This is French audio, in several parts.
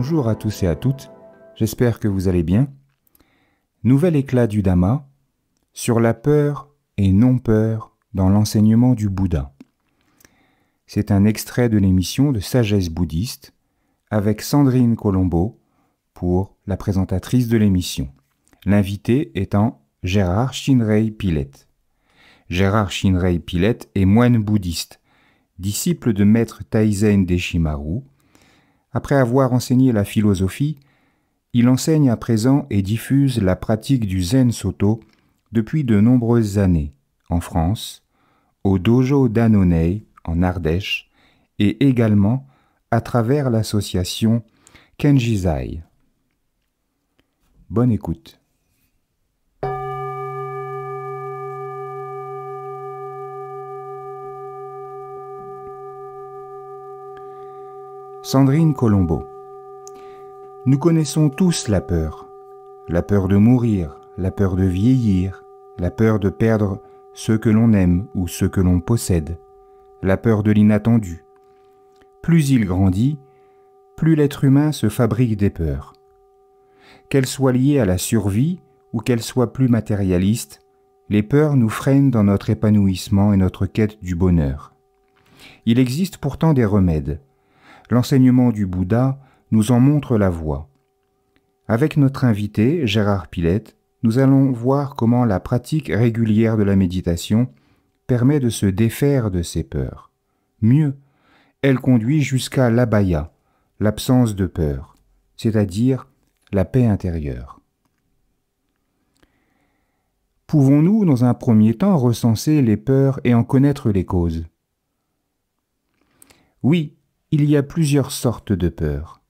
Bonjour à tous et à toutes, j'espère que vous allez bien. Nouvel éclat du Dhamma sur la peur et non-peur dans l'enseignement du Bouddha. C'est un extrait de l'émission de Sagesse bouddhiste avec Sandrine Colombo pour la présentatrice de l'émission. L'invité étant Gérard Chinrey Pilet. Gérard Chinrey Pilet est moine bouddhiste, disciple de maître Taizen Deshimaru. Après avoir enseigné la philosophie, il enseigne à présent et diffuse la pratique du Zen Soto depuis de nombreuses années, en France, au dojo d'Annonay, en Ardèche, et également à travers l'association Kenjizai. Bonne écoute. Sandrine Colombo. Nous connaissons tous la peur de mourir, la peur de vieillir, la peur de perdre ceux que l'on aime ou ceux que l'on possède, la peur de l'inattendu. Plus il grandit, plus l'être humain se fabrique des peurs. Qu'elles soient liées à la survie ou qu'elles soient plus matérialistes, les peurs nous freinent dans notre épanouissement et notre quête du bonheur. Il existe pourtant des remèdes. L'enseignement du Bouddha nous en montre la voie. Avec notre invité, Gérard Pilet, nous allons voir comment la pratique régulière de la méditation permet de se défaire de ces peurs. Mieux, elle conduit jusqu'à l'abhaya, l'absence de peur, c'est-à-dire la paix intérieure. Pouvons-nous, dans un premier temps, recenser les peurs et en connaître les causes? Oui, il y a plusieurs sortes de peurs.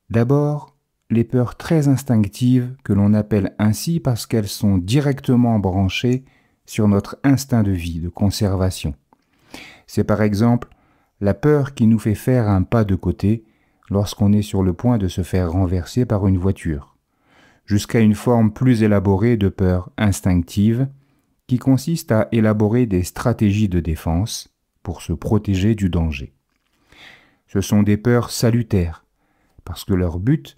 D'abord, les peurs très instinctives que l'on appelle ainsi parce qu'elles sont directement branchées sur notre instinct de vie, de conservation. C'est par exemple la peur qui nous fait faire un pas de côté lorsqu'on est sur le point de se faire renverser par une voiture, jusqu'à une forme plus élaborée de peur instinctive qui consiste à élaborer des stratégies de défense pour se protéger du danger. Ce sont des peurs salutaires, parce que leur but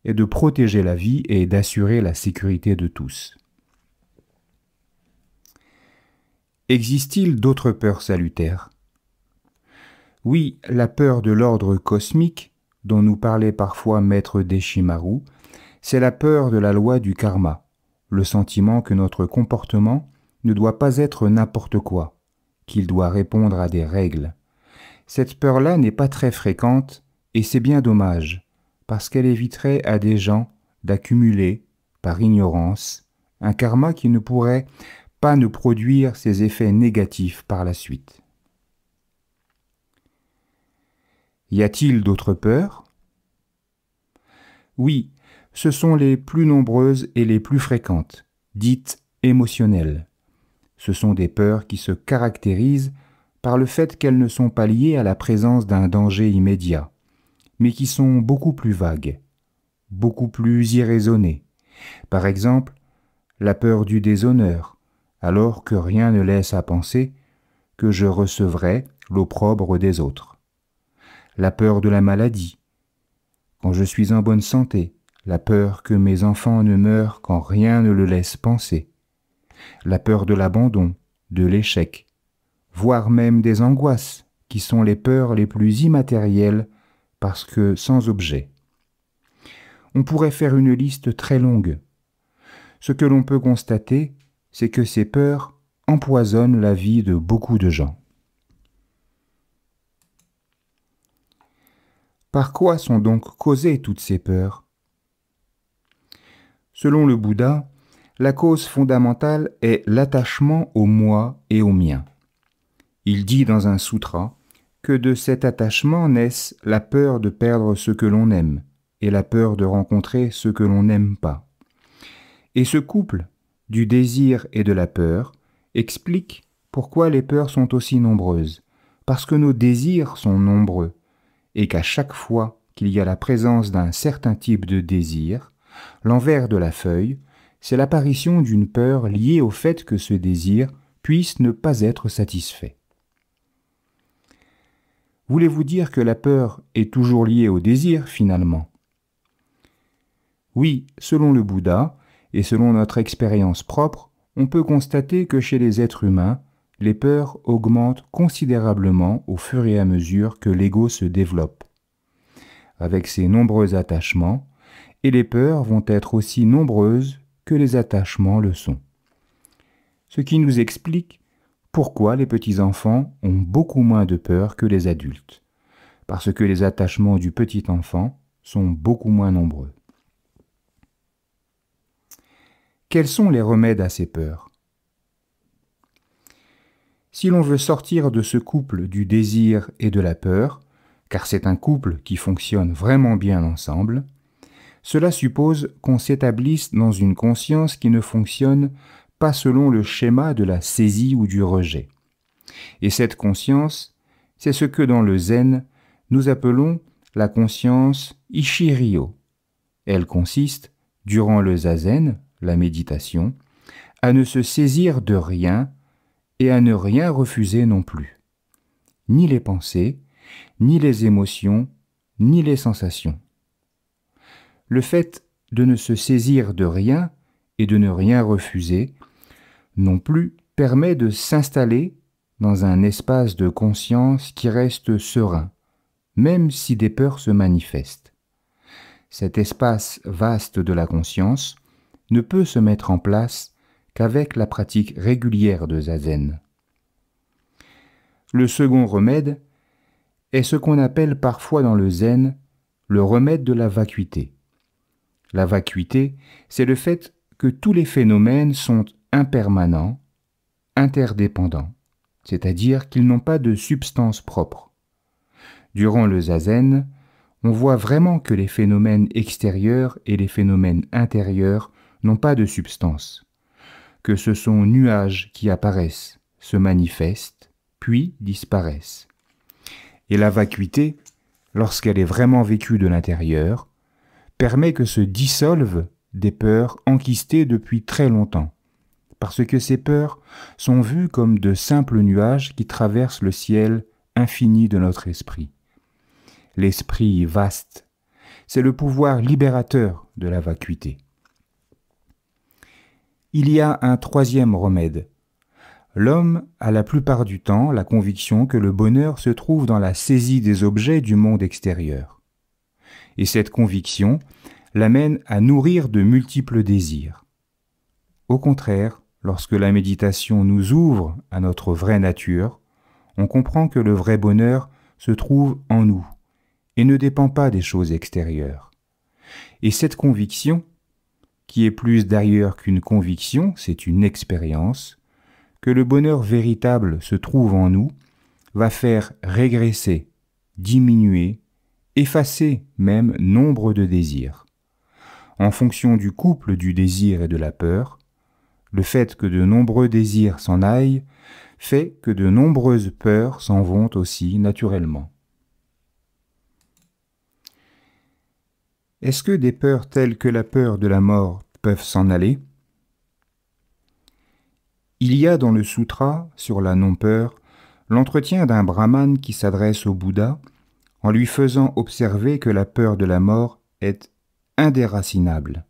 est de protéger la vie et d'assurer la sécurité de tous. Existe-t-il d'autres peurs salutaires? Oui, la peur de l'ordre cosmique, dont nous parlait parfois maître Deshimaru, c'est la peur de la loi du karma, le sentiment que notre comportement ne doit pas être n'importe quoi, qu'il doit répondre à des règles. Cette peur-là n'est pas très fréquente et c'est bien dommage, parce qu'elle éviterait à des gens d'accumuler, par ignorance, un karma qui ne pourrait pas ne produire ses effets négatifs par la suite. Y a-t-il d'autres peurs? Oui, ce sont les plus nombreuses et les plus fréquentes, dites émotionnelles. Ce sont des peurs qui se caractérisent par le fait qu'elles ne sont pas liées à la présence d'un danger immédiat, mais qui sont beaucoup plus vagues, beaucoup plus irraisonnées. Par exemple, la peur du déshonneur, alors que rien ne laisse à penser que je recevrai l'opprobre des autres. La peur de la maladie, quand je suis en bonne santé, la peur que mes enfants ne meurent quand rien ne le laisse penser. La peur de l'abandon, de l'échec, voire même des angoisses, qui sont les peurs les plus immatérielles parce que sans objet. On pourrait faire une liste très longue. Ce que l'on peut constater, c'est que ces peurs empoisonnent la vie de beaucoup de gens. Par quoi sont donc causées toutes ces peurs? Selon le Bouddha, la cause fondamentale est l'attachement au moi et au mien. Il dit dans un sutra que de cet attachement naissent la peur de perdre ce que l'on aime et la peur de rencontrer ce que l'on n'aime pas. Et ce couple du désir et de la peur explique pourquoi les peurs sont aussi nombreuses, parce que nos désirs sont nombreux et qu'à chaque fois qu'il y a la présence d'un certain type de désir, l'envers de la feuille, c'est l'apparition d'une peur liée au fait que ce désir puisse ne pas être satisfait. Voulez-vous dire que la peur est toujours liée au désir, finalement? Oui, selon le Bouddha, et selon notre expérience propre, on peut constater que chez les êtres humains, les peurs augmentent considérablement au fur et à mesure que l'ego se développe. Avec ses nombreux attachements, et les peurs vont être aussi nombreuses que les attachements le sont. Ce qui nous explique pourquoi les petits-enfants ont beaucoup moins de peur que les adultes, parce que les attachements du petit enfant sont beaucoup moins nombreux. Quels sont les remèdes à ces peurs? Si l'on veut sortir de ce couple du désir et de la peur, car c'est un couple qui fonctionne vraiment bien ensemble, cela suppose qu'on s'établisse dans une conscience qui ne fonctionne pas selon le schéma de la saisie ou du rejet. Et cette conscience, c'est ce que dans le zen, nous appelons la conscience Ishi-ryo. Elle consiste, durant le zazen, la méditation, à ne se saisir de rien et à ne rien refuser non plus. Ni les pensées, ni les émotions, ni les sensations. Le fait de ne se saisir de rien et de ne rien refuser non plus permet de s'installer dans un espace de conscience qui reste serein, même si des peurs se manifestent. Cet espace vaste de la conscience ne peut se mettre en place qu'avec la pratique régulière de zazen. Le second remède est ce qu'on appelle parfois dans le zen le remède de la vacuité. La vacuité, c'est le fait que tous les phénomènes sont impermanents, interdépendants, c'est-à-dire qu'ils n'ont pas de substance propre. Durant le zazen, on voit vraiment que les phénomènes extérieurs et les phénomènes intérieurs n'ont pas de substance, que ce sont nuages qui apparaissent, se manifestent, puis disparaissent. Et la vacuité, lorsqu'elle est vraiment vécue de l'intérieur, permet que se dissolvent des peurs enquistées depuis très longtemps, parce que ces peurs sont vues comme de simples nuages qui traversent le ciel infini de notre esprit. L'esprit vaste, c'est le pouvoir libérateur de la vacuité. Il y a un troisième remède. L'homme a la plupart du temps la conviction que le bonheur se trouve dans la saisie des objets du monde extérieur. Et cette conviction l'amène à nourrir de multiples désirs. Au contraire, lorsque la méditation nous ouvre à notre vraie nature, on comprend que le vrai bonheur se trouve en nous et ne dépend pas des choses extérieures. Et cette conviction, qui est plus d'ailleurs qu'une conviction, c'est une expérience, que le bonheur véritable se trouve en nous, va faire régresser, diminuer, effacer même nombre de désirs. En fonction du couple du désir et de la peur, le fait que de nombreux désirs s'en aillent fait que de nombreuses peurs s'en vont aussi naturellement. Est-ce que des peurs telles que la peur de la mort peuvent s'en aller? Il y a dans le sutra sur la non-peur l'entretien d'un brahmane qui s'adresse au Bouddha en lui faisant observer que la peur de la mort est indéracinable.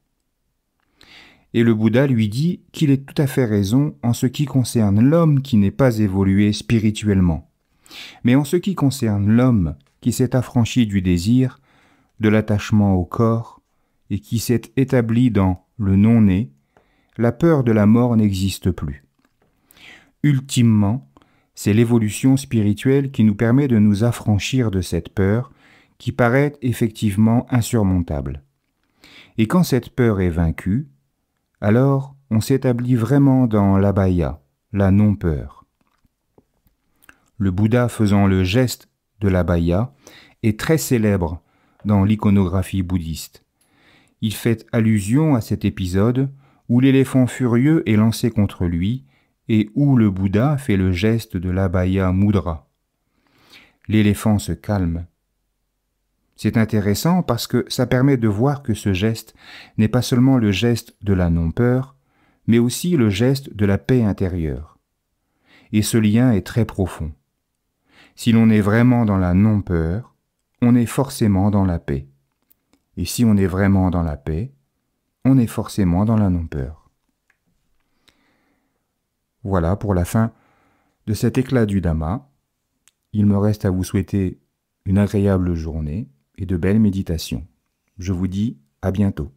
Et le Bouddha lui dit qu'il est tout à fait raison en ce qui concerne l'homme qui n'est pas évolué spirituellement. Mais en ce qui concerne l'homme qui s'est affranchi du désir, de l'attachement au corps, et qui s'est établi dans le non-né, la peur de la mort n'existe plus. Ultimement, c'est l'évolution spirituelle qui nous permet de nous affranchir de cette peur qui paraît effectivement insurmontable. Et quand cette peur est vaincue, alors on s'établit vraiment dans l'abhaya, la non-peur. Le Bouddha faisant le geste de l'abhaya est très célèbre dans l'iconographie bouddhiste. Il fait allusion à cet épisode où l'éléphant furieux est lancé contre lui et où le Bouddha fait le geste de l'abhaya mudra. L'éléphant se calme. C'est intéressant parce que ça permet de voir que ce geste n'est pas seulement le geste de la non-peur, mais aussi le geste de la paix intérieure. Et ce lien est très profond. Si l'on est vraiment dans la non-peur, on est forcément dans la paix. Et si on est vraiment dans la paix, on est forcément dans la non-peur. Voilà pour la fin de cet éclat du Dhamma. Il me reste à vous souhaiter une agréable journée et de belles méditations. Je vous dis à bientôt.